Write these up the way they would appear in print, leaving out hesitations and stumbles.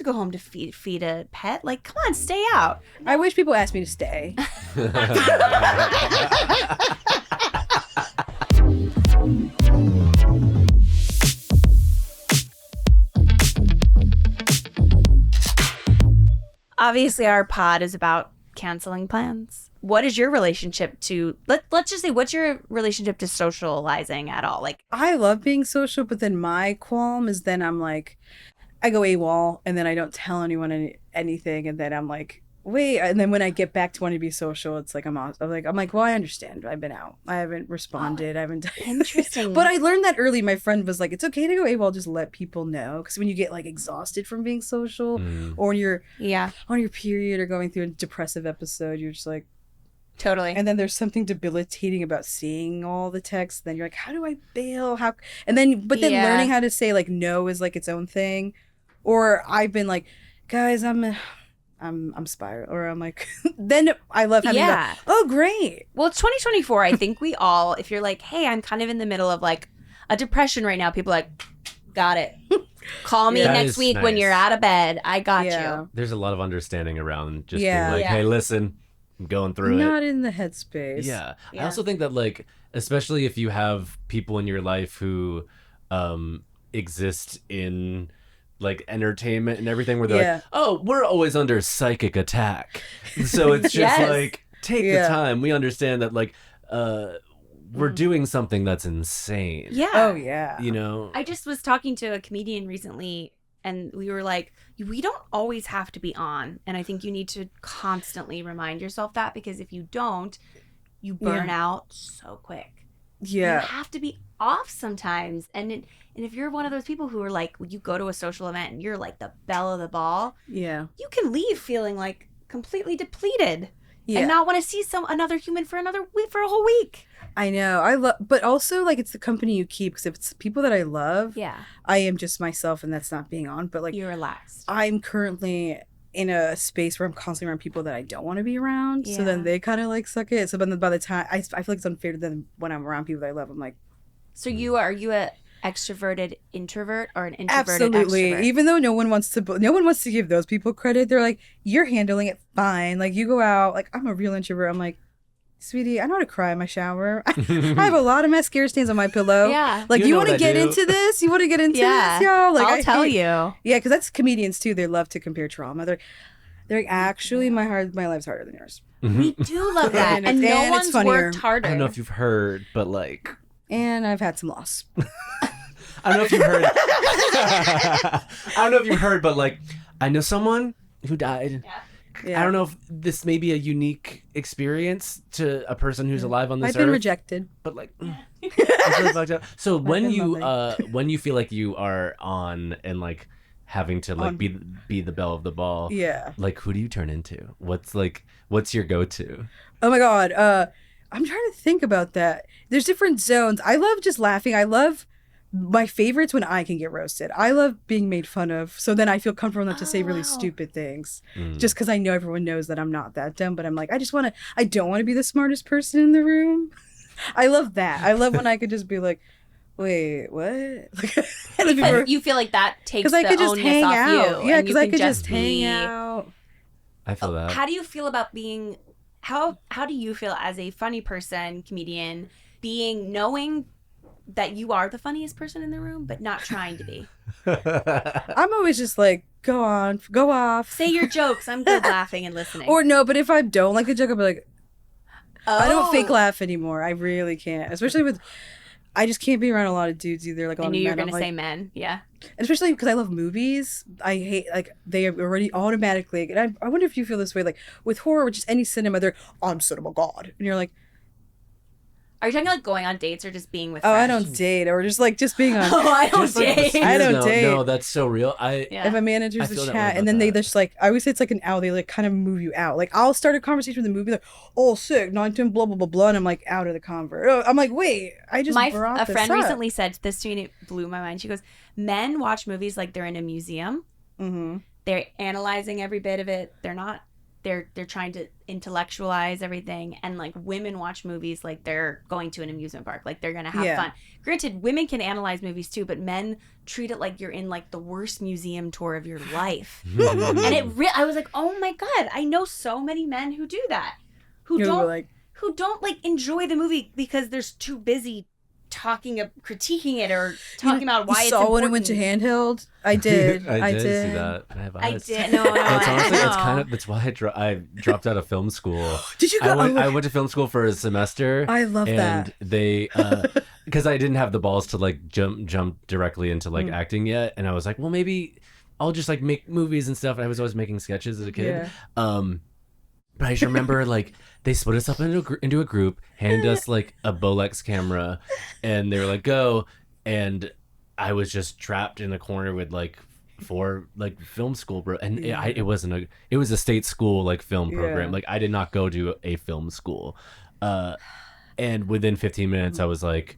to go home to feed a pet. Like, come on, stay out. I wish people asked me to stay. Obviously, our pod is about canceling plans. What is your relationship to, let's just say, what's your relationship to socializing at all? Like, I love being social, but then my qualm is then I'm like, I go AWOL and then I don't tell anyone anything. And then I'm like, wait. And then when I get back to wanting to be social, it's like, I'm like, well, I understand. I've been out. I haven't responded. I haven't done interesting. But I learned that early. My friend was like, it's okay to go AWOL. Just let people know. Because when you get like exhausted from being social or when you're on your period or going through a depressive episode, you're just like, totally. And then there's something debilitating about seeing all the texts. Then you're like, how do I bail? And then learning how to say like no is like its own thing. Or I've been like, guys, I'm spiral, or I'm like, then I love having that. Oh, great. Well, it's 2024. I think we all, if you're like, hey, I'm kind of in the middle of like a depression right now, people are like, got it. Call me next week when you're out of bed. I got you. There's a lot of understanding around just being like, hey, listen, I'm going through it. Not in the headspace. Yeah. I also think that like, especially if you have people in your life who exist in like entertainment and everything where they're like, oh, we're always under psychic attack. So it's just like, take the time. We understand that like we're doing something that's insane. Yeah. Oh, yeah. You know? I just was talking to a comedian recently and we were like, we don't always have to be on. And I think you need to constantly remind yourself that, because if you don't, you burn out so quick. Yeah. You have to be off sometimes. And if you're one of those people who are like, when you go to a social event and you're like the belle of the ball, you can leave feeling like completely depleted and not want to see another human for a whole week. I know. But also like it's the company you keep, because if it's people that I love, I am just myself, and that's not being on. But like, you're relaxed. I'm currently in a space where I'm constantly around people that I don't want to be around. So then they kind of like suck it. So then by the time I feel like it's unfair to them when I'm around people that I love. I'm like, so are you a extroverted introvert or an introverted absolutely extrovert? Even though no one wants to give those people credit. They're like, you're handling it fine. Like you go out, like I'm a real introvert. I'm like, sweetie, I know how to cry in my shower. I have a lot of mascara stains on my pillow. Yeah. Like, you want to get into this? You want to get into this, y'all? Like, I'll tell you. Yeah, because that's comedians too. They love to compare trauma. They're like, actually, my life's harder than yours. We do love that, and no one's worked harder. I don't know if you've heard, but like, and I've had some loss. I don't know if you've heard. I don't know if you've heard, but like, I know someone who died. Yeah. I don't know if this may be a unique experience to a person who's alive on this earth. I've been rejected. But like, it's really fucked up. So when you feel like you are on and like having to like be the belle of the ball, like who do you turn into? What's your go-to? Oh my God. I'm trying to think about that. There's different zones. I love just laughing. I love my favorites when I can get roasted. I love being made fun of. So then I feel comfortable enough to say really stupid things. Just because I know everyone knows that I'm not that dumb. But I'm like, I don't want to be the smartest person in the room. I love that. I love when I could just be like, wait, what? You feel like that takes the onus off you. Yeah, because I could just hang out. I feel that. How do you feel about being... How do you feel as a funny person, comedian, knowing that you are the funniest person in the room, but not trying to be? I'm always just like, go off. Say your jokes. I'm good laughing and listening. Or no, but if I don't like a joke, I'll be like, I don't fake laugh anymore. I really can't. Especially with... I just can't be around a lot of dudes either. Like, I knew you were going to say men. Yeah. And especially because I love movies. I hate, like, they are already automatically... And I wonder if you feel this way. Like, with horror, or just any cinema, they're, I'm cinema god. And you're like... Are you talking like going on dates or just being with friends? Oh, I don't date. Or just being on... I don't date. I don't date. No, that's so real. If a man enters the chat and then they just like... I always say it's like an owl. They like kind of move you out. Like, I'll start a conversation with the movie like, oh, sick, 19, blah, blah, blah, blah. And I'm like, out of the convert. I'm like, wait, I just brought this up. A friend up. recently said this to me and it blew my mind. She goes, men watch movies like they're in a museum. Mm-hmm. They're analyzing every bit of it. They're not they're trying to intellectualize everything, and like women watch movies like they're going to an amusement park, like they're gonna have fun. Granted, women can analyze movies too, but men treat it like you're in like the worst museum tour of your life. And I was like, oh my god, I know so many men who do that, who don't like enjoy the movie because they're too busy critiquing it or talking about why it's important. Saw when it went to handheld. I did. I did see that. I did. No. That's why I dropped out of film school. Did you go? I went to film school for a semester. I love that. And they, because I didn't have the balls to like jump directly into like acting yet, and I was like, well, maybe I'll just like make movies and stuff. I was always making sketches as a kid. Yeah. But I just remember like they split us up into a group, handed us like a Bolex camera, and they were like, go. And I was just trapped in a corner with like 4 like film school bro, and it was a state school like film program. Like I did not go to a film school, and within 15 minutes I was like,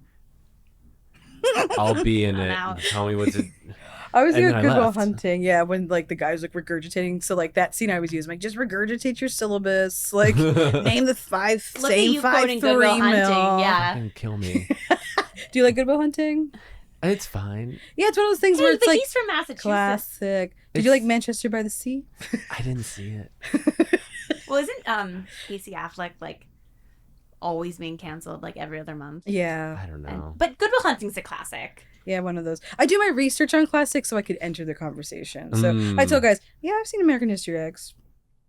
I'll be in it. Tell me what to. I was doing Good Will Hunting, when like the guy was like regurgitating. So like that scene I was using, like just regurgitate your syllabus, like name the 5 Look same 5 3 Good Will Hunting, yeah. Kill me. Do you like Good Will Hunting? It's fine. Yeah, it's one of those things where it's like he's from Massachusetts. Classic. Did you like Manchester by the Sea? I didn't see it. Well, isn't Casey Affleck like always being canceled like every other month? Yeah. I don't know. But Good Will Hunting's a classic. Yeah, one of those. I do my research on classics so I could enter the conversation. So I told guys, I've seen American History X.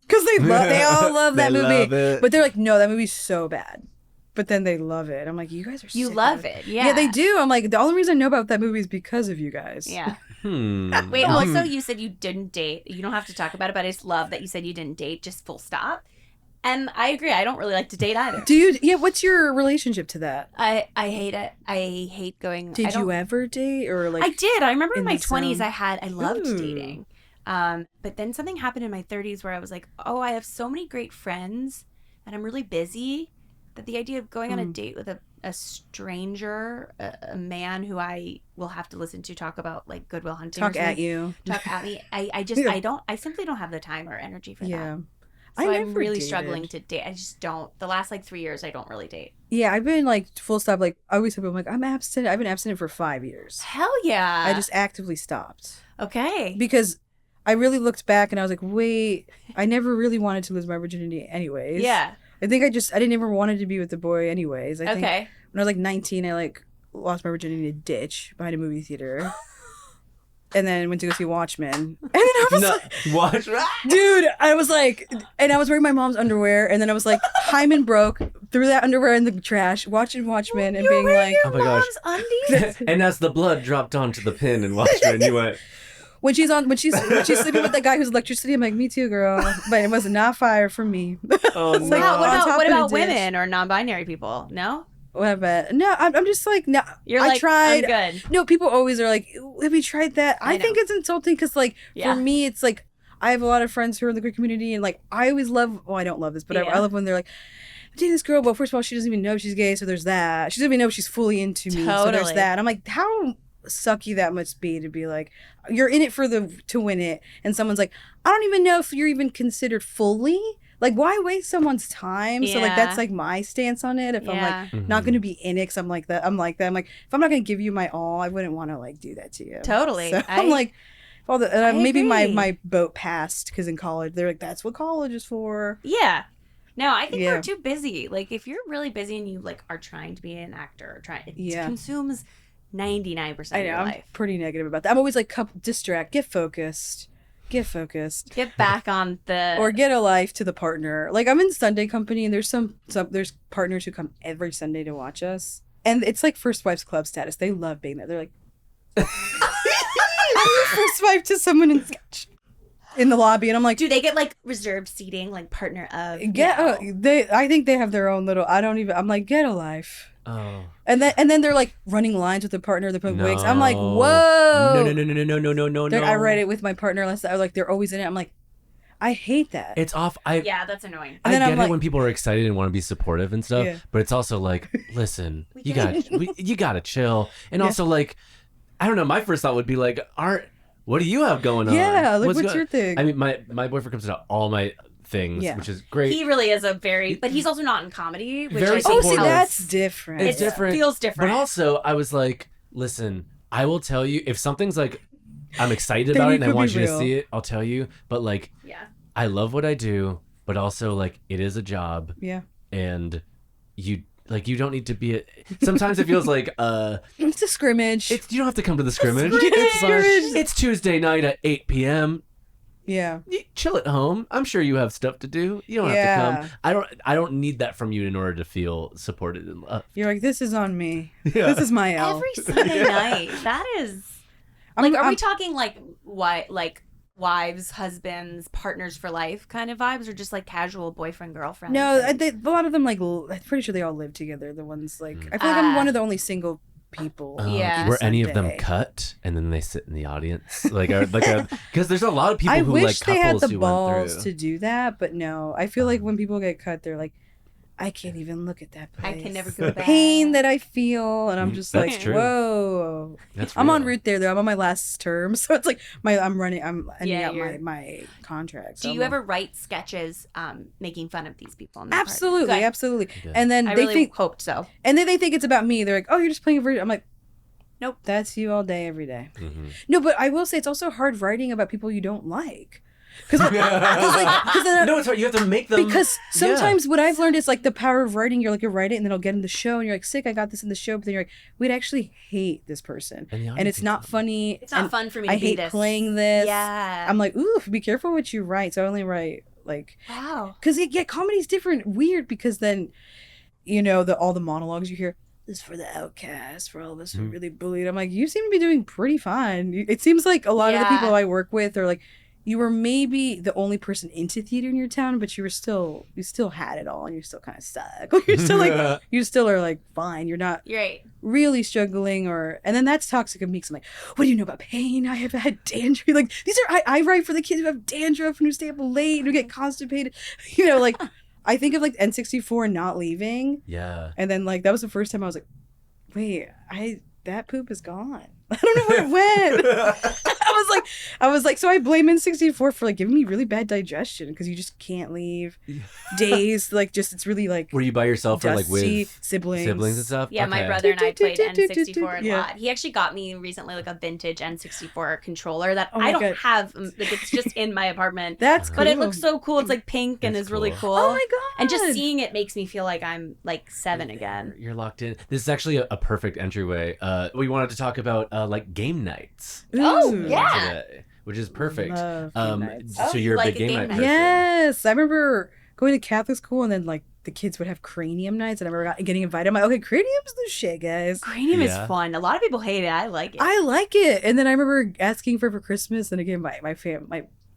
Because they all love that movie. Love it. But they're like, no, that movie's so bad. But then they love it. I'm like, you guys are so love it, yeah. Yeah, they do. I'm like, the only reason I know about that movie is because of you guys. Yeah. Wait, also you said you didn't date. You don't have to talk about it, but I just love that you said you didn't date, just full stop. And I agree. I don't really like to date either. Do you? Yeah. What's your relationship to that? I hate it. I hate going. Did you ever date or like? I did. I remember in my 20s, I loved dating. But then something happened in my 30s where I was like, oh, I have so many great friends, and I'm really busy. That the idea of going on a date with a stranger, a man who I will have to listen to talk about like Good Will Hunting, talk at me. I simply don't have the time or energy for that. So I'm really struggling to date. I just don't. The last like 3 years, I don't really date. Yeah, I've been like full stop. Like I always tell people, I'm like, I'm abstinent. I've been abstinent for 5 years. Hell yeah! I just actively stopped. Okay. Because I really looked back and I was like, wait, I never really wanted to lose my virginity anyways. Yeah. I think I didn't ever wanted to be with the boy anyways. I think when I was like 19, I like lost my virginity in a ditch behind a movie theater. And then went to go see Watchmen. And then I was like, Watchmen? Dude, I was like, and I was wearing my mom's underwear. And then I was like, hymen broke, threw that underwear in the trash, watching Watchmen and being like, oh my gosh. Undies? And as the blood dropped onto the pin in Watchmen, you went... When she's sleeping with that guy who's electricity, I'm like, me too, girl. But it was not fire from me. Oh, no. What about women or non-binary people? No? Whatever. No, I'm just like, no. I tried. I'm good. No, people always are like, have you tried that? I think it's insulting because, like, for me, it's like, I have a lot of friends who are in the queer community, and like, I always love. Well, I don't love this, but I love when they're like, I'm dating this girl. Well, first of all, she doesn't even know she's gay, so there's that. She doesn't even know she's fully into me, so there's that. I'm like, how sucky that must be to be like, you're in it to win it, and someone's like, I don't even know if you're even considered fully. Like, why waste someone's time? Yeah. So like, that's like my stance on it. If I'm like not going to be in it, 'cause I'm like that. I'm like, if I'm not going to give you my all, I wouldn't want to like do that to you. Totally. So I'm like, maybe my boat passed because in college they're like, that's what college is for. Yeah. No, I think we're too busy. Like, if you're really busy and you like are trying to be an actor, it consumes 99% of your life. I'm pretty negative about that. I'm always like, distract, get focused. Get back on the... Or get a life to the partner. Like, I'm in Sunday company, and there's there's partners who come every Sunday to watch us. And it's like First Wives Club status. They love being there. They're like... I'm the first wife to someone in the lobby, and I'm like... Do they get, like, reserved seating, like, partner of... I think they have their own little... I'm like, get a life. Oh. And then they're like running lines with the partner. They're putting wigs. I'm like, whoa. No. I read it with my partner. Unless like they're always in it. I'm like, I hate that. It's off. That's annoying. I get it when people are excited and want to be supportive and stuff. Yeah. But it's also like, listen, you gotta chill. And also like, I don't know. My first thought would be like, what do you have going on? Yeah, like what's your thing? I mean, my boyfriend comes to all my things, which is great. He really is but he's also not in comedy, which Very I think see, that's different. It's different. Feels different. But also, I was like, listen, I will tell you if something's like, I'm excited about it and I want you to see it, I'll tell you. But like, I love what I do, but also like, it is a job. Yeah. And you don't need to be sometimes it feels like it's a scrimmage. You don't have to come to the scrimmage. It's Tuesday night at 8 p.m. Yeah. You chill at home. I'm sure you have stuff to do. You don't have to come. I don't need that from you in order to feel supported and loved. You're like, this is on me. Yeah. This is my L. Every Sunday night. That is are we talking like wives, husbands, partners for life kind of vibes, or just like casual boyfriend, girlfriend? No, a lot of them like I'm pretty sure they all live together. The ones like I feel like I'm one of the only single people. Were any of them cut and then they sit in the audience because there's a lot of people who like couples they had the who balls went through. to do that, but no, I feel like when people get cut, they're like, I can't even look at that place. I can never go back. Pain that I feel, and I'm just That's like, true. Whoa. I'm en route there though. I'm on my last term, so it's like I'm ending out my contract. So do you ever write sketches making fun of these people? Absolutely. And then I they really hoped so. And then they think it's about me. They're like, oh, you're just playing a version. I'm like, nope, that's you all day, every day. Mm-hmm. No, but I will say it's also hard writing about people you don't like. No, it's hard. You have to make them. Because sometimes what I've learned is like the power of writing. You're like, you write it and then I'll get in the show and you're like, sick, I got this in the show. But then you're like, we'd actually hate this person. And it's not funny. It's not fun for me to I hate playing this. Yeah. I'm like, ooh, be careful what you write. So I only write like. Wow. Because comedy's different. Weird because then, all the monologues you hear. This is for the outcast, for all of us who are really bullied. I'm like, you seem to be doing pretty fine. It seems like a lot of the people I work with are like, you were maybe the only person into theater in your town, but you still had it all, and you're still kind of stuck. You're still like, you still are like fine. You're not really struggling, and then that's toxic of me. Cause I'm like, what do you know about pain? I have had dandruff. Like these are I write for the kids who have dandruff and who stay up late and who get constipated. Like I think of like N64 not leaving. Yeah. And then like that was the first time I was like, wait, that poop is gone. I don't know where it went. I was like, so I blame N64 for like giving me really bad digestion because you just can't leave days. Like, just it's really like. Were you by yourself or like with siblings and stuff? Yeah, my brother and I played N64 a lot. He actually got me recently like a vintage N64 controller that I don't have. Like it's just in my apartment. That's cool. But it looks so cool. It's like pink and is really cool. Oh my god! And just seeing it makes me feel like I'm like 7 again. You're locked in. This is actually a perfect entryway. We wanted to talk about like game nights. Oh yeah. Today, which is perfect. So you're a big game night person. Yes, I remember going to Catholic school and then like the kids would have cranium nights and I remember getting invited. I'm like, okay, cranium's the shit, guys. Cranium is fun. A lot of people hate it. I like it. I like it. And then I remember asking for Christmas, and again, my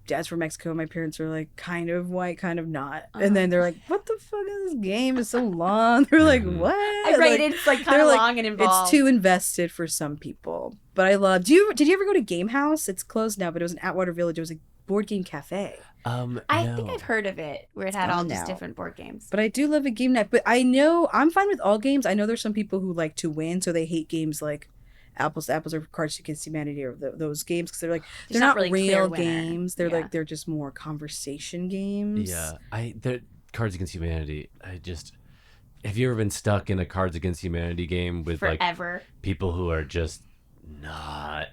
dad's from Mexico. My parents were like kind of white, kind of not. And then they're like, what the fuck is this game? It's so long. They're like, what? It's like kind of long and involved. It's too invested for some people. But I love. Did you ever go to Game House? It's closed now, but it was in Atwater Village. It was a board game cafe. I think I've heard of it, where it had all just different board games. But I do love a game night. But I know I'm fine with all games. I know there's some people who like to win, so they hate games like Apples to Apples or Cards Against Humanity or those games because they're like they're not really real games. They're like they're just more conversation games. Yeah, Cards Against Humanity. Have you ever been stuck in a Cards Against Humanity game with forever like people who are just not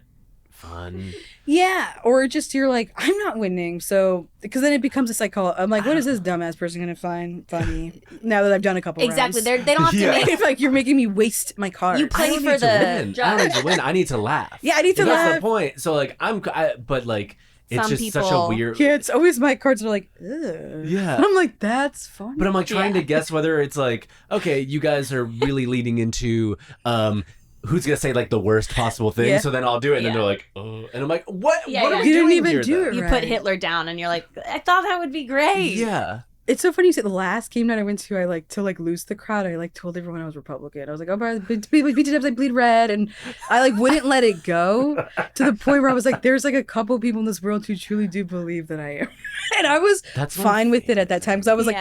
fun? Yeah, or just you're like, I'm not winning, so because then it becomes a psychology. I'm like, what is this dumbass person gonna find funny now that I've done a couple rounds? They don't have to make like you're making me waste my card. You play for the I don't need to win. I need to laugh. Yeah, I need to laugh. That's the point. So like but like it's some just people, such a weird. Yeah, it's always my cards are like, ugh. Yeah. I'm like, that's funny. But I'm like trying to guess whether it's like, okay, you guys are really leading into who's gonna say like the worst possible thing? Yeah. So then I'll do it, and then they're like, oh, and I'm like, what? Yeah, what are we you doing didn't even here, do though? it. You right. put Hitler down, and you're like, I thought that would be great. Yeah. It's so funny you say the last game night I went to, I like to like lose the crowd. I like told everyone I was Republican. I was like, oh, but BT-dubs, I bleed red, and I like wouldn't let it go to the point where I was like, there's like a couple people in this world who truly do believe that I am, and I was fine with it at that time because I was like,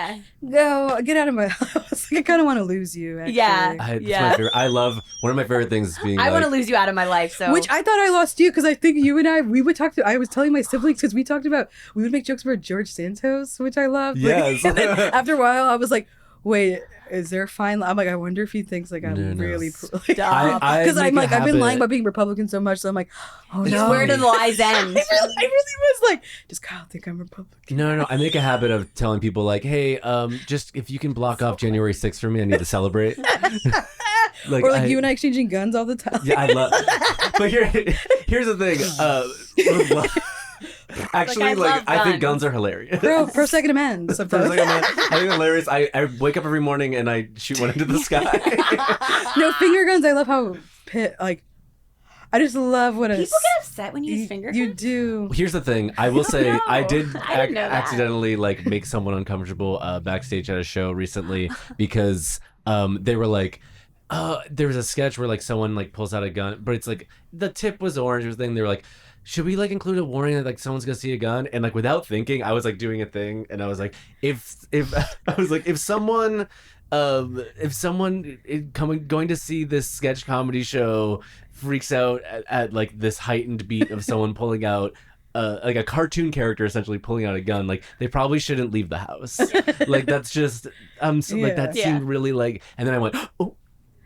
go get out of my house. Like, I kind of want to lose you. Actually. Yeah, my favorite. I love one of my favorite things is being. I want to lose you out of my life. So which I thought I lost you because I think you and I would talk to. I was telling my siblings because we talked about we would make jokes about George Santos, which I love. Yes. And then after a while, I was like, wait, is there a fine line? I'm like, I wonder if he thinks like I'm really because I'm like I've been lying about being Republican so much, so I'm like, oh no, where do the lies end? I really was like, does Kyle think I'm Republican? No. I make a habit of telling people like, hey, just if you can block off January 6th for me, I need to celebrate. Like, or like you and I exchanging guns all the time. Yeah, I love. But here's the thing. Actually, I think guns are hilarious. Pro Second Amendment. I think hilarious. I wake up every morning and I shoot one into the sky. No, finger guns. I love how I just love what people get upset when you use finger guns. You do. Here's the thing. I will say I did accidentally like make someone uncomfortable backstage at a show recently because they were like. There was a sketch where like someone like pulls out a gun, but it's like the tip was orange or thing. They were like, should we like include a warning that like someone's gonna see a gun? And like without thinking, I was like doing a thing, and I was like, if I was like, if someone going to see this sketch comedy show freaks out at like this heightened beat of someone pulling out. Like a cartoon character essentially pulling out a gun, like they probably shouldn't leave the house. Like that's just like that seemed really like. And then I went, oh.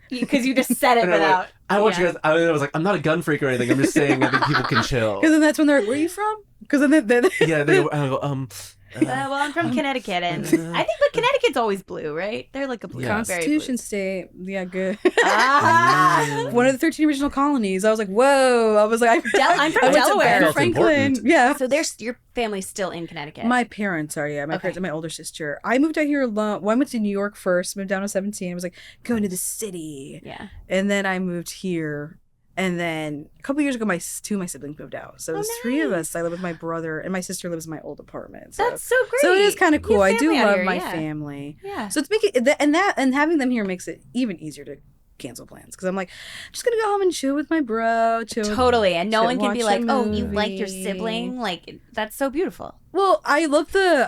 Because you just said it without. I want you guys. I was like, I'm not a gun freak or anything. I'm just saying I think people can chill. Because then that's when they're like, where are you from? Because then they go, well, I'm from Connecticut, and I think but Connecticut's always blue, right? They're like a blue Constitution state. Yeah, good. One of the 13 original colonies. I was like, whoa. I was like, I'm from Delaware. Franklin. Yeah. So your family's still in Connecticut. My parents are, yeah. My parents and my older sister. I moved out here alone. Well, I went to New York first, moved down to 17. I was like, going to the city. Yeah. And then I moved here. And then a couple years ago, two of my siblings moved out. So there's three of us. I live with my brother, and my sister lives in my old apartment. So. That's so great. So it is kind of cool. I do love my family. Yeah. So it's making and having them here makes it even easier to cancel plans because I'm like, just gonna go home and chill with my bro. And no one can be like, oh, you like your sibling. Like that's so beautiful. Well, I love the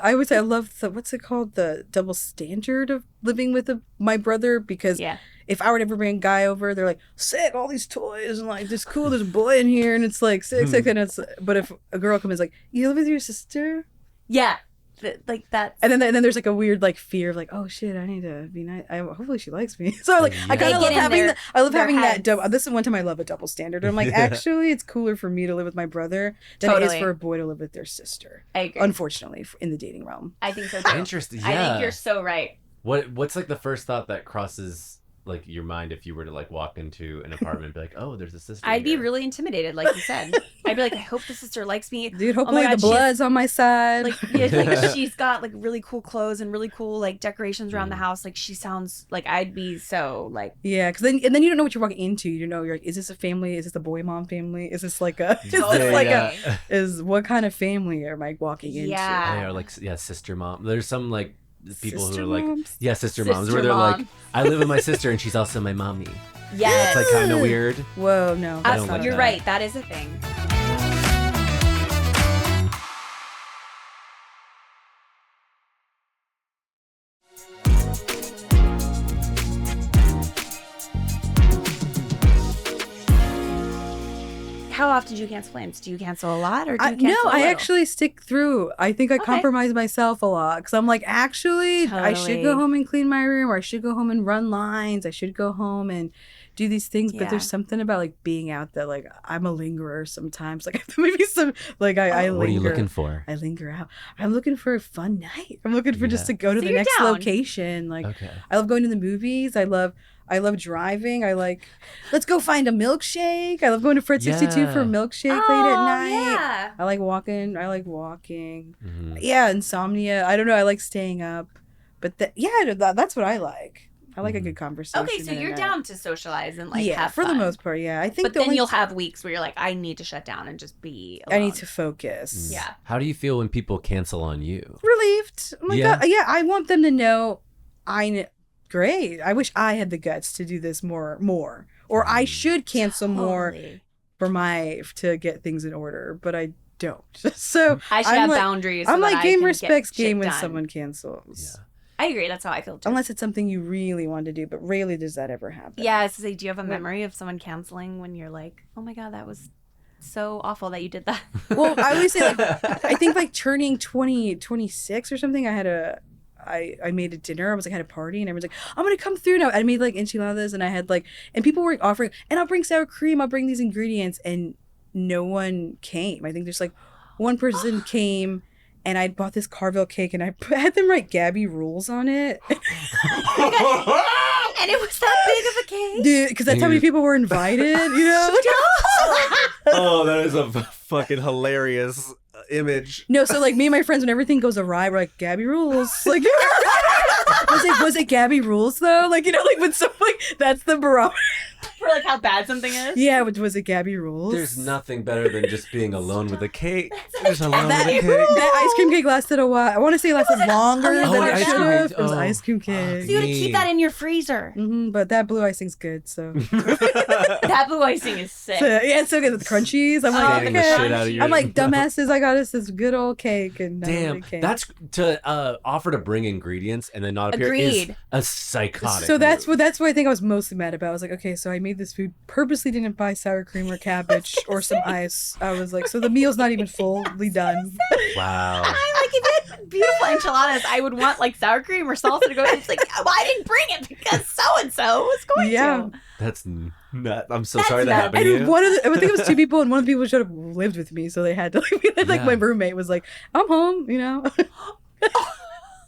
what's it called, the double standard of living with my brother because. Yeah. If I were to ever bring a guy over, they're like, sick, all these toys, and like, this cool, there's a boy in here, and it's like, sick, and it's, but if a girl comes like, you live with your sister? Yeah. Like that. And then there's like a weird like fear of like, oh shit, I need to be nice. Hopefully she likes me. So like, I kind of love having that. This is one time I love a double standard. I'm like, actually, it's cooler for me to live with my brother than it is for a boy to live with their sister. I agree. Unfortunately, in the dating realm. I think so too. Interesting. Yeah. I think you're so right. What's like the first thought that crosses like your mind if you were to like walk into an apartment and be like, oh, there's a sister I'd here. be really intimidated, like you said. I'd be like, I hope the sister likes me. Dude, hopefully the blood's on my side. Like she's got like really cool clothes and really cool like decorations around the house. Like she sounds like I'd be so like. Yeah, because then you don't know what you're walking into. You know, you're like, is this a family? Is this a boy mom family? Is this like a what kind of family am I walking into? Yeah. Or like sister mom. There's some like people sister who are moms? like sister moms where they're like, I live with my sister and she's also my mommy. Yes. That's like kind of weird. Whoa, no. You're right. That is a thing. How often do you cancel plans? Do you cancel a lot or do you cancel a little? I actually stick through. I think I compromise myself a lot because I'm like, actually, I should go home and clean my room, or I should go home and run lines. I should go home and do these things. But there's something about like being out that like I'm a lingerer sometimes. Like maybe some like I linger. What are you looking for? I linger out. I'm looking for a fun night. I'm looking for just to go to the next location. Like I love going to the movies. I love driving. I like, let's go find a milkshake. I love going to Fred 62 for a milkshake late at night. Yeah. I like walking. Mm-hmm. Yeah, insomnia. I don't know. I like staying up. But that's what I like. I like a good conversation. Okay, so you're down to socialize and like have fun. For the most part, I think. But then you'll have weeks where you're like, I need to shut down and just be alone. I need to focus. Yeah. How do you feel when people cancel on you? Relieved. Oh my God. Yeah, I want them to know great. I wish I had the guts to do this more. Or I should cancel more to get things in order, but I don't. So I should have boundaries. I'm like game respects game when someone cancels. Yeah. I agree. That's how I feel too. Unless it's something you really want to do, but rarely does that ever happen. Yeah. So do you have a memory of someone canceling when you're like, oh my God, that was so awful that you did that? Well, I always say I think turning 26 or something, I made a dinner. I had a party and everyone's like, I'm going to come through now. I made enchiladas and I had and people were offering, and I'll bring sour cream, I'll bring these ingredients, and no one came. I think there's one person came, and I bought this Carvel cake and I had them write Gaby Rules on it. And it was that big of a cake? Dude, because that's how many people were invited, Oh, that is a fucking hilarious image. No, so me and my friends, when everything goes awry, we're like, Gaby Rules. Was it Gaby Rules though? When someone that's the barometer for how bad something is. Yeah, was it Gaby Rules? There's nothing better than just being alone with a cake. Just alone with a cake. That ice cream cake lasted a while. I want to say it lasted longer than it should have. It was ice cream cake. So you gotta keep that in your freezer. But that blue icing's good. So that blue icing is sick. It's so good with crunchies. I'm like, the shit out of your I'm like, dumbasses. I got us this good old cake, and damn, that's to offer to bring ingredients and then not appear is a psychotic. So that's what I think I was mostly mad about. I was like, okay, so I made this food, purposely didn't buy sour cream or cabbage or some ice. I was like, so the meal's not even fully done. Wow. I'm like, if you had beautiful enchiladas, I would want sour cream or salsa to go. It's like, well, I didn't bring it because so and so was going to. That's not. I'm so sorry that happened to you. I think it was two people, and one of the people should have lived with me, so they had to my roommate was like, I'm home,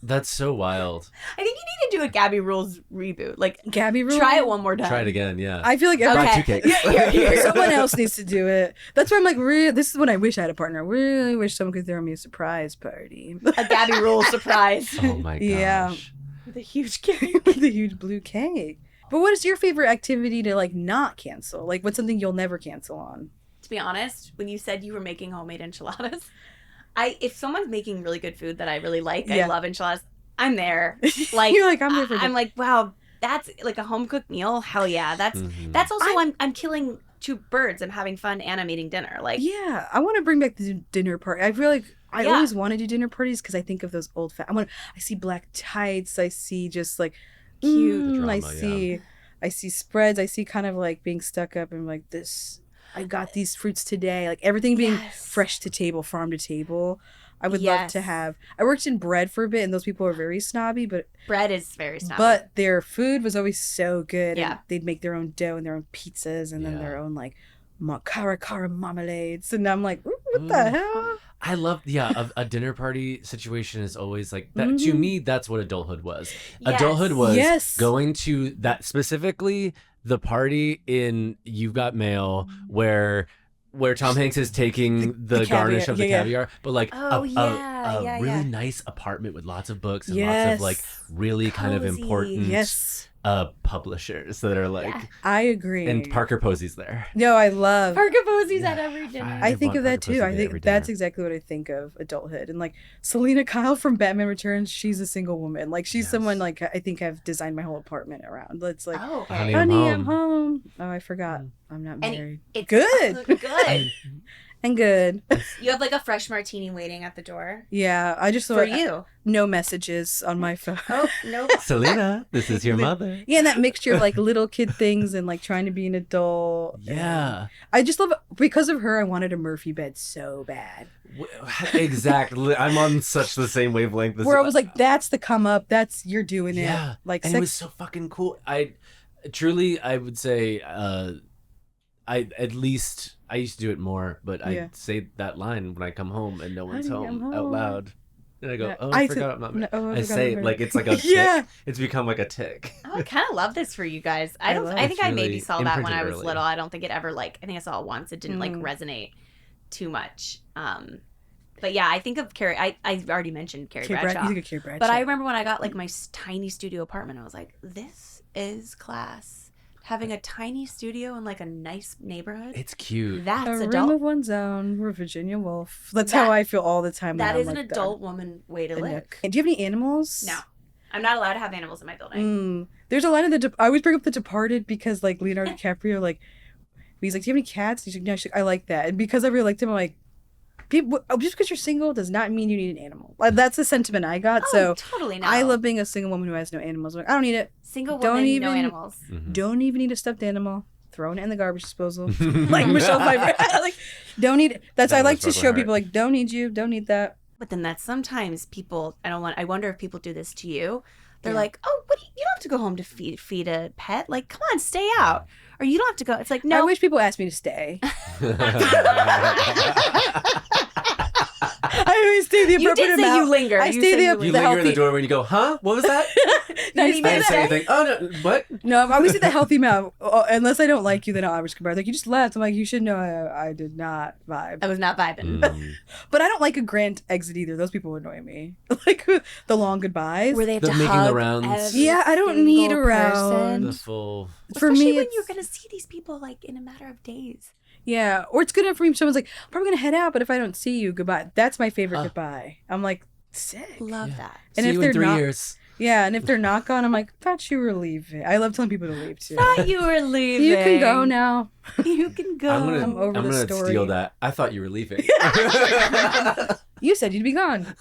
That's so wild. I think you need to do a Gaby Rules reboot. Gaby Rules? Try it one more time. Try it again, yeah. I feel like two cakes. Someone else needs to do it. That's why I'm like, this is when I wish I had a partner. I really wish someone could throw me a surprise party. A Gaby Rules surprise. Oh my gosh. Yeah. With a huge cake. With a huge blue cake. But what is your favorite activity to not cancel? What's something you'll never cancel on? To be honest, when you said you were making homemade enchiladas, if someone's making really good food that I really like, I love enchiladas, I'm there. You're like, I'm there for I'm like, wow, that's a home cooked meal. Hell yeah. That's also I'm killing two birds. I'm having fun and I'm eating dinner. Yeah, I want to bring back the dinner party. I feel like I always want to do dinner parties because I think of those old I see black tights. I see just cute drama, I see spreads. I see kind of being stuck up and this. I got these fruits today. Everything being fresh to table, farm to table. I would love to have. I worked in bread for a bit, and those people are very snobby, but bread is very snobby. But their food was always so good. Yeah, and they'd make their own dough and their own pizzas, and then their own cara marmalades, and I'm like, what the hell? I love, a dinner party situation is always that. To me, that's what adulthood was. Yes. Adulthood was going to that, specifically the party in You've Got Mail where Tom Hanks is taking the garnish of the caviar, but a really nice apartment with lots of books and lots of really cozy, kind of important publishers that are I agree. And Parker Posey's there. No, I love Parker Posey's at every dinner. I think of that too. I think that's exactly what I think of adulthood. And Selena Kyle from Batman Returns, she's a single woman. She's someone I think I've designed my whole apartment around. It's Honey, I'm home. Oh, I forgot. I'm not married. It's good. Good. And good. You have a fresh martini waiting at the door. Yeah, I just for you. No messages on my phone. Oh no, Selena, this is your mother. Yeah, and that mixture of little kid things and trying to be an adult. Yeah, I just love because of her. I wanted a Murphy bed so bad. Exactly, I'm on such the same wavelength. Where I was like, "That's the come up. That's you're doing it." Yeah, and it was so fucking cool. I would say, I used to do it more, but I say that line when I come home and no one's home out loud. And I go, I forgot I'm not married. I say it it's a tick. It's become a tick. Oh, I kind of love this for you guys. I think I maybe saw that when I was little. I don't think it ever I think I saw it once. It didn't resonate too much. But yeah, I think of Carrie. I already mentioned Carrie Bradshaw. You think of Carrie Bradshaw. But I remember when I got like my tiny studio apartment, I was like, this is class. Having a tiny studio in like a nice neighborhood. It's cute. That's a adult. room of one's own. We're Virginia Woolf. That's how I feel all the time. That is an adult woman way to live. Do you have any animals? No. I'm not allowed to have animals in my building. There's a line of I always bring up The Departed because like Leonardo DiCaprio, like he's like, do you have any cats? He's like, no. She's like, I like that. And because I really liked him, I'm like, just because you're single does not mean you need an animal. Like, that's the sentiment I got. So totally not. I love being a single woman who has no animals. I'm like, I don't need it. Single woman, no animals. Don't even need a stuffed animal. Throwing it in the garbage disposal. Like Michelle Pfeiffer. Like, don't need it. That's I like to show people like, don't need you, don't need that. But then that's sometimes people. I wonder if people do this to you. They're like, oh, what? You don't have to go home to feed a pet. Like, come on, stay out. Or you don't have to go. It's like, no. I wish people asked me to stay. I always stay the appropriate amount. You did say you linger. I stay the You linger in the doorway and you go, huh? What was that? No, I didn't say anything. Oh, no. What? No, I always say the healthy amount. Unless I don't like you, then I'll always come back. Like, you just left. I'm like, you should know I did not vibe. I was not vibing. But I don't like a grand exit either. Those people annoy me. Like, the long goodbyes. Where they have to making hug the rounds. Yeah, I don't need a round. The full... Especially when you're going to see these people, like, in a matter of days. Yeah, or it's good enough for me if someone's like, I'm probably going to head out, but if I don't see you, goodbye. That's my favorite goodbye. I'm like, sick. Love that. And see if you they're in 3 not, years. Yeah, and if they're not gone, I'm like, thought you were leaving. I love telling people to leave, too. Thought you were leaving. You can go now. You can go. I'm gonna story. steal that. I thought you were leaving. You said you'd be gone.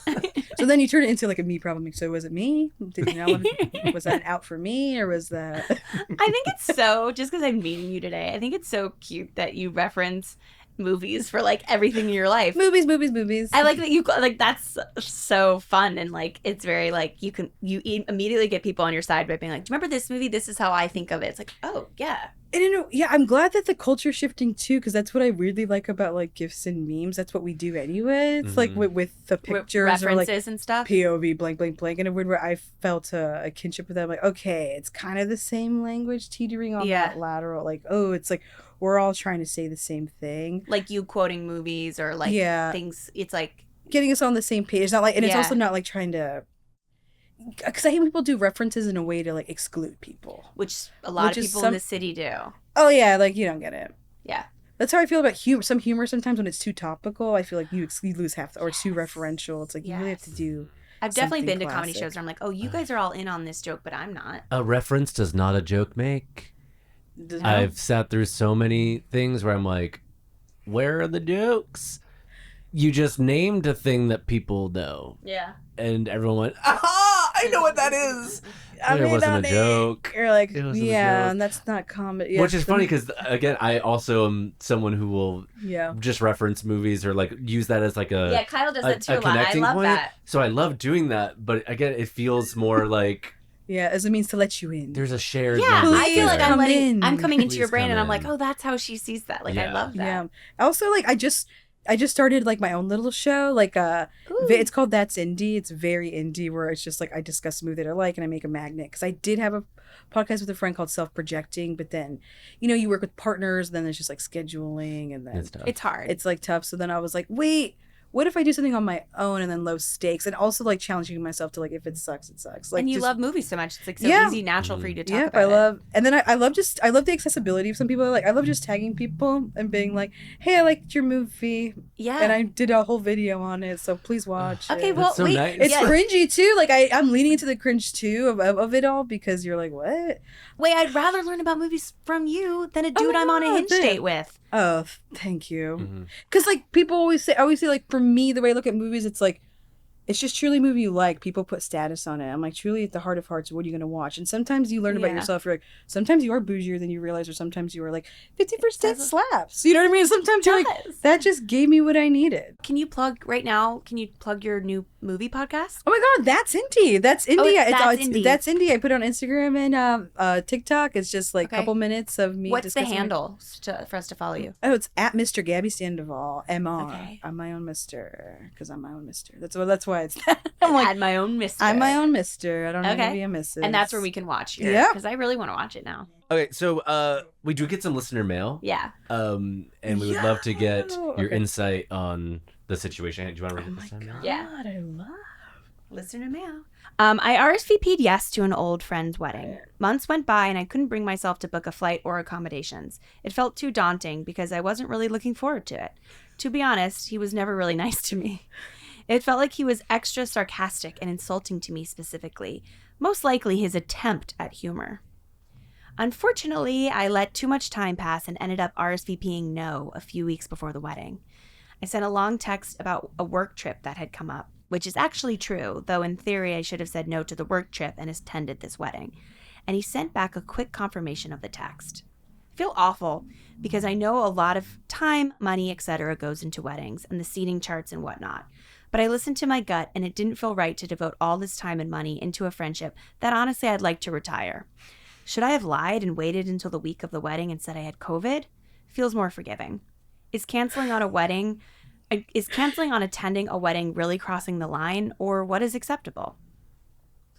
So then you turn it into like a me problem. So was it me? Did you not was that an out for me, or was that... I think it's so, just because I'm meeting you today, I think it's so cute that you reference movies for like everything in your life. Movies. I like that you like, that's so fun, and like it's very like you immediately get people on your side by being like, do you remember this movie? This is how I think of it. It's like, oh yeah. And I'm glad that the culture's shifting too, because that's what I weirdly like about like GIFs and memes. That's what we do anyway. It's like with the pictures references or like and stuff. POV blank blank blank, and a weird where I felt a kinship with that. I'm like, okay, it's kind of the same language teetering on that lateral. Like, oh, it's like we're all trying to say the same thing. Like you quoting movies or like things. It's like getting us on the same page. It's not like, and it's also not like trying to. Because I hate when people do references in a way to like exclude people, which a lot of people in the city do. Oh yeah, like you don't get it. Yeah, that's how I feel about humor. Some humor sometimes when it's too topical, I feel like you lose half, or too referential. It's like you really have to do. I've definitely been to comedy shows where I'm like, oh, you guys are all in on this joke, but I'm not. A reference does not a joke make. I've sat through so many things where I'm like, where are the jokes? You just named a thing that people know. Yeah. And everyone went, aha, I know what that is. It wasn't a joke. You're like, yeah, and that's not comedy. Which is funny because, again, I also am someone who will just reference movies or like use that as like a Kyle does that too a lot. I love that. So I love doing that. But again, it feels more like... Yeah, as a means to let you in. There's a shared... Yeah, I feel like I'm coming into Please your brain and I'm in. like, oh, that's how she sees that. Like, I love that. Yeah. Also, like, I just started like my own little show. Like, it's called That's Indie. It's very indie, where it's just like I discuss a movie that I like and I make a magnet. Because I did have a podcast with a friend called Self Projecting, but then, you work with partners, and then there's just like scheduling, and then it's hard. It's like tough. So then I was like, wait, what if I do something on my own, and then low stakes, and also like challenging myself to like, if it sucks, it sucks. Like, and you love movies so much, it's like so easy, natural for you to talk about. I love, and then I love the accessibility of some people. Like, I love just tagging people and being like, hey, I liked your movie. Yeah. And I did a whole video on it, so please watch. Okay, well, so nice. It's cringy too. Like I'm leaning into the cringe too of it all, because you're like, what? Wait, I'd rather learn about movies from you than a dude I'm on a Hinge date with. Oh, thank you. Because like people always say like, for me, the way I look at movies, it's like, it's just truly a movie you like. People put status on it. I'm like, truly at the heart of hearts, what are you going to watch? And sometimes you learn about yourself. You're like, sometimes you are bougier than you realize, or sometimes you are like, 50% slaps. You know what I mean? Sometimes you're like, that just gave me what I needed. Can you plug right now? Can you plug your new movie podcast? Oh my God, That's Indie. That's Indie. Indie. That's Indie. I put it on Instagram and TikTok. It's just like a couple minutes of me. What's the handle for us to follow you? Oh, it's at Mr. Gaby Sandoval, MR. Okay. I'm my own Mr. Because I'm my own Mr. That's why it's I'm like, my own Mr. I'm my own Mr. I don't know to be a Mrs. And that's where we can watch you. Yeah. Because I really want to watch it now. Okay, so we do get some listener mail. Yeah. And we would love to get your insight on the situation. Do you want to read it this time? God, Yeah. I love. Listener mail. I RSVP'd yes to an old friend's wedding. Months went by and I couldn't bring myself to book a flight or accommodations. It felt too daunting because I wasn't really looking forward to it. To be honest, he was never really nice to me. It felt like he was extra sarcastic and insulting to me specifically, most likely his attempt at humor. Unfortunately, I let too much time pass and ended up RSVPing no a few weeks before the wedding. I sent a long text about a work trip that had come up, which is actually true, though in theory I should have said no to the work trip and attended this wedding. And he sent back a quick confirmation of the text. I feel awful because I know a lot of time, money, etc. goes into weddings and the seating charts and whatnot. But I listened to my gut and it didn't feel right to devote all this time and money into a friendship that honestly I'd like to retire. Should I have lied and waited until the week of the wedding and said I had COVID? Feels more forgiving. Is canceling on attending a wedding really crossing the line, or what is acceptable?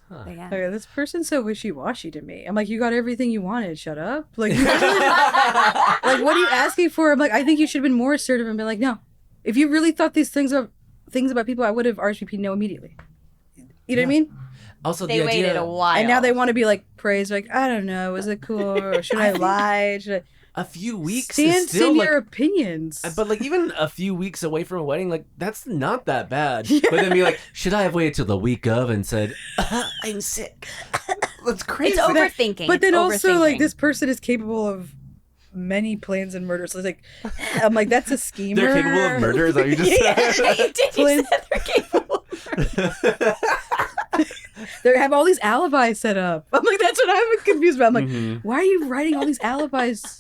Huh. Okay, this person's so wishy-washy to me. I'm like, you got everything you wanted. Shut up. Like, like, what are you asking for? I'm like, I think you should have been more assertive and been like, no. If you really thought these things about people, I would have RSVP'd no immediately. You know what I mean? Also, They waited a while. And now they want to be like praised. Like, I don't know. Was it cool? Or should I lie? Should I... A few weeks Stand is still in like, your opinions. but like even a few weeks away from a wedding, like that's not that bad. Yeah. But then be like, should I have waited till the week of and said, I'm sick? That's crazy. It's overthinking. But then it's also, overthinking. like, this person is capable of many plans and murders. So it's like, I'm like, that's a schemer. They're capable of murder. Is that what you just said? You did. You said they're capable of murder. They have all these alibis set up. I'm like, that's what I'm confused about. I'm like, why are you writing all these alibis?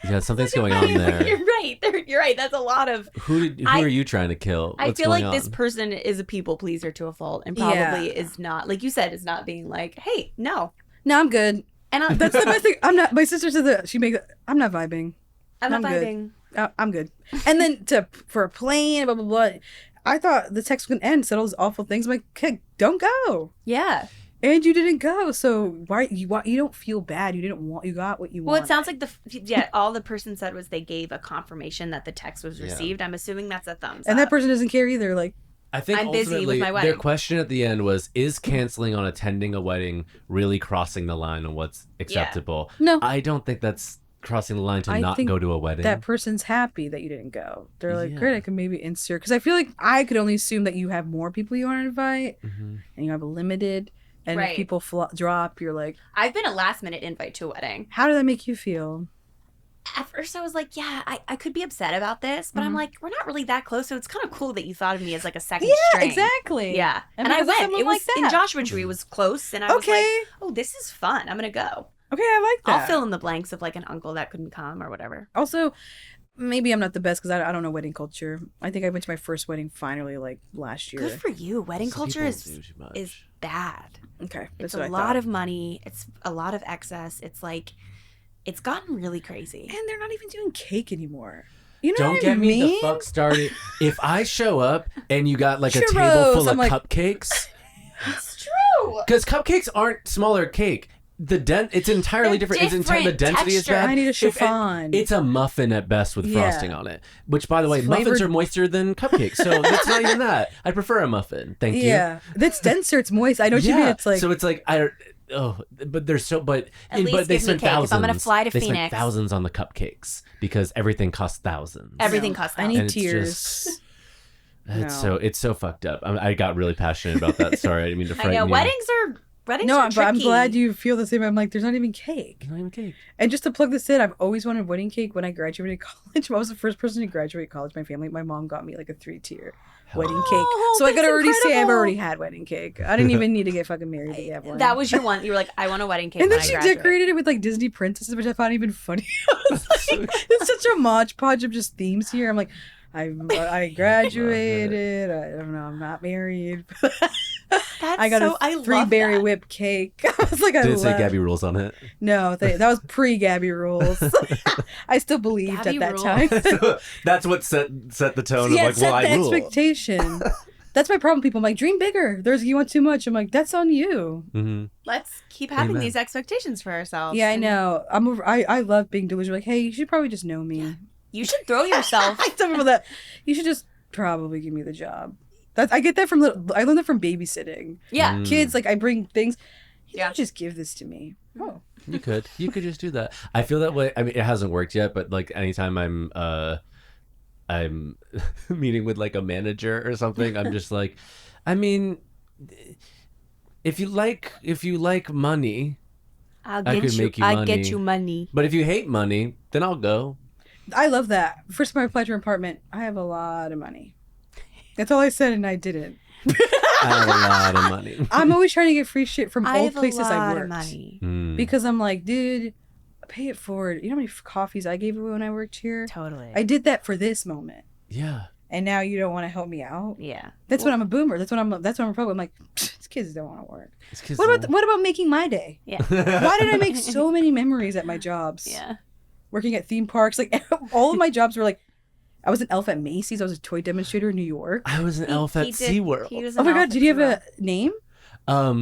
Yeah, something's going on there. You're right. You're right. That's a lot of. Who are you trying to kill? I What's feel like going this on? person is a people pleaser to a fault, and probably is not, like you said, is not being like, hey, no. No, I'm good. And that's the best thing. I'm not. My sister said that she makes. I'm not vibing. I'm not vibing. I'm good. And then for a plane, blah blah blah. I thought the text was gonna end, said all those awful things. I'm like, okay, don't go. Yeah. And you didn't go, so why you don't feel bad? You got what you wanted. Well, it sounds like all the person said was they gave a confirmation that the text was received. I'm assuming that's a thumbs up. And that person doesn't care either. Like, I think I'm busy with my wedding. Their question at the end was, is canceling on attending a wedding really crossing the line on what's acceptable? No. I don't think that's crossing the line to not go to a wedding. That person's happy that you didn't go. They're like, great, I can maybe insert. Because I feel like I could only assume that you have more people you want to invite and you have a limited. And if people drop, you're like... I've been a last-minute invite to a wedding. How did that make you feel? At first, I was like, yeah, I could be upset about this, but I'm like, we're not really that close, so it's kind of cool that you thought of me as like a second string. Exactly. Yeah. And I went. It was like in Joshua Tree. It was close, and I was like, oh, this is fun. I'm going to go. Okay, I like that. I'll fill in the blanks of like an uncle that couldn't come or whatever. Also... Maybe I'm not the best because I don't know wedding culture. I think I went to my first wedding finally like last year. Good for you. Wedding culture is bad. Okay. It's a lot of money. It's a lot of excess. It's like, it's gotten really crazy. And they're not even doing cake anymore. You know Don't what get I mean? me the fuck started. If I show up and you got like a table full of cupcakes. It's true. Because cupcakes aren't smaller cake. It's entirely different. The density is bad. I need a chiffon. It's a muffin at best with frosting on it. Which, by the way, muffins are moister than cupcakes, so that's not even that. I prefer a muffin. Thank you. Yeah, that's denser. It's moist. I know what you mean. It's like so. It's like but they're so. But they spend thousands. If I'm gonna fly to Phoenix, they spend thousands on the cupcakes because everything costs thousands. Everything costs thousands. I need tears. It's so fucked up. I got really passionate about that. Sorry, I didn't mean to frighten you. Weddings are tricky. But I'm glad you feel the same. I'm like, there's not even cake. Not even cake. And just to plug this in, I've always wanted wedding cake when I graduated college. I was the first person to graduate college. My mom got me like a 3-tier wedding cake. So I could already say I've already had wedding cake. I didn't even need to get fucking married to get one. That was your one. You were like, I want a wedding cake. And then she decorated it with like Disney princesses, which I found even funny. I was like, it's such a Mod Podge of just themes here. I'm like, I graduated. I don't know. I'm not married. I got a 3-berry whip cake. I was like, Did it say Gaby Rules on it? No, that was pre-Gaby Rules. I still believed Gaby at that Rules. time. So that's what set the tone of like, well, I rule. Expectation. That's my problem. People, I'm like, dream bigger. You want too much. I'm like, that's on you. Mm-hmm. Let's keep having these expectations for ourselves. Yeah, I know. I love being delusional. Like, hey, you should probably just know me. Yeah. You should throw yourself. I tell people that you should just probably give me the job. I get that I learned that from babysitting. Yeah. Kids, like I bring things. You just give this to me. Oh. You could just do that. I feel that way. I mean, it hasn't worked yet, but like anytime I'm meeting with like a manager or something, I'm just like, I mean, if you like money, I could make you money. I'll get you money. But if you hate money, then I'll go. I love that. First time I applied to an apartment, I have a lot of money. That's all I said, and I didn't. I have a lot of money. I'm always trying to get free shit from old places I worked. I have a lot of money. Because I'm like, dude, pay it forward. You know how many coffees I gave away when I worked here? Totally. I did that for this moment. Yeah. And now you don't want to help me out? Yeah. That's when I'm a boomer. That's when I'm a problem. I'm like, these kids don't want to work. What about making my day? Yeah. Why did I make so many memories at my jobs? Yeah. Working at theme parks. Like, all of my jobs were like, I was an elf at Macy's. I was a toy demonstrator in New York. I was an elf at SeaWorld. Oh my God, did you have a name?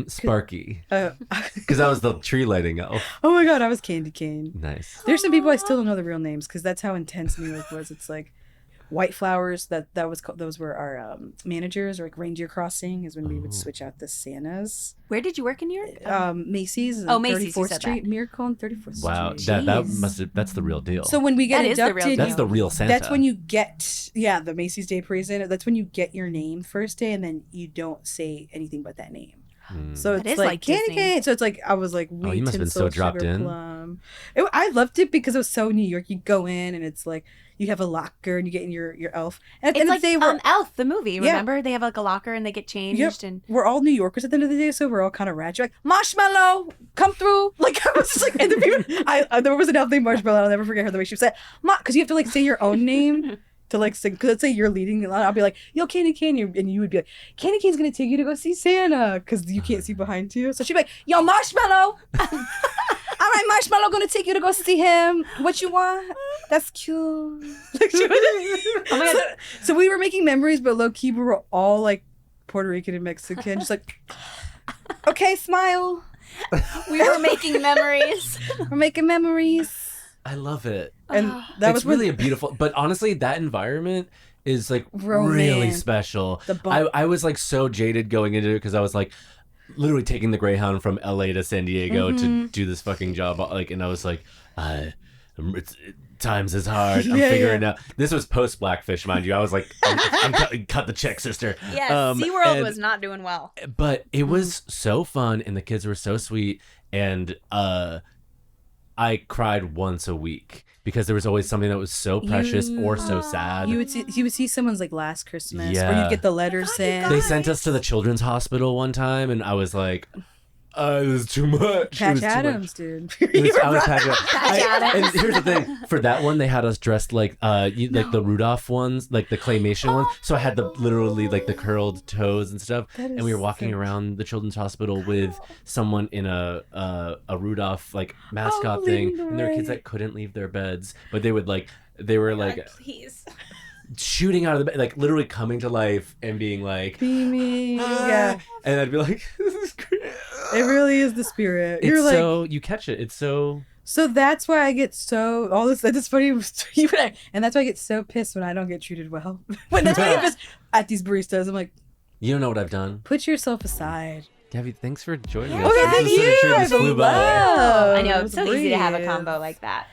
Sparky. Because I was the tree lighting elf. Oh my God, I was Candy Cane. Nice. There's some people I still don't know the real names because that's how intense New York was. It's like White Flowers. Those were our managers. Or like Reindeer Crossing is when we would switch out the Santas. Where did you work in New York? Macy's. Macy's. 34th Street. Miracle on 34th Street. Wow, that's the real deal. So when we get inducted, that's the real Santa. That's when you get the Macy's Day Parade. That's when you get your name first day, and then you don't say anything but that name. So it's like Candy Cane. So it's like I was like, you must have been so dropped in. Plum. I loved it because it was so New York. You go in and it's like you have a locker and you get in your elf. And at the end of the day, Elf the movie. Remember they have like a locker and they get changed and we're all New Yorkers at the end of the day, so we're all kind of ratchet. Like Marshmallow, come through. Like I was just like, and the people, there was an elf named Marshmallow. I'll never forget her the way she said, because you have to like say your own name. To like sing, because let's say you're leading the line, I'll be like, yo, Candy Cane, and you would be like, Candy Cane's gonna take you to go see Santa, because you can't see behind you. So she'd be like, yo, Marshmallow, all right, Marshmallow gonna take you to go see him. What you want? That's cute. Like, oh my God. So we were making memories, but low key we were all like Puerto Rican and Mexican, just like, okay, smile. We were making memories. We're making memories. I love it. And that was really a beautiful, but honestly, that environment is like really special. I was like so jaded going into it because I was like literally taking the Greyhound from LA to San Diego to do this fucking job. Like, and I was like, times is hard. I'm figuring out. This was post Blackfish, mind you. I was like, I'm cut the check, sister. Yeah, SeaWorld was not doing well. But it was so fun, and the kids were so sweet, and I cried once a week because there was always something that was so precious or so sad. You would see someone's like last Christmas, or you'd get the letters in. They sent us to the children's hospital one time, and I was like, this is too much. Patch Adams, dude. I was Patch Adams. And here's the thing: for that one, they had us dressed like like the Rudolph ones, like the claymation ones. So I had literally like the curled toes and stuff, and we were walking around the children's hospital with someone in a Rudolph like mascot thing, and there were kids that couldn't leave their beds, but they were please. Shooting out of the bed, like literally coming to life and being like beaming, yeah. And I'd be like, this is great. It really is the spirit. You're like, so you catch it. It's so. So that's why I get so all this. That's funny, and that's why I get so pissed when I don't get treated well. When that's why I get pissed at these baristas. I'm like, you don't know what I've done. Put yourself aside. Gaby, thanks for joining us. Okay, thank you. This flew by. I know it's so easy to have a combo like that.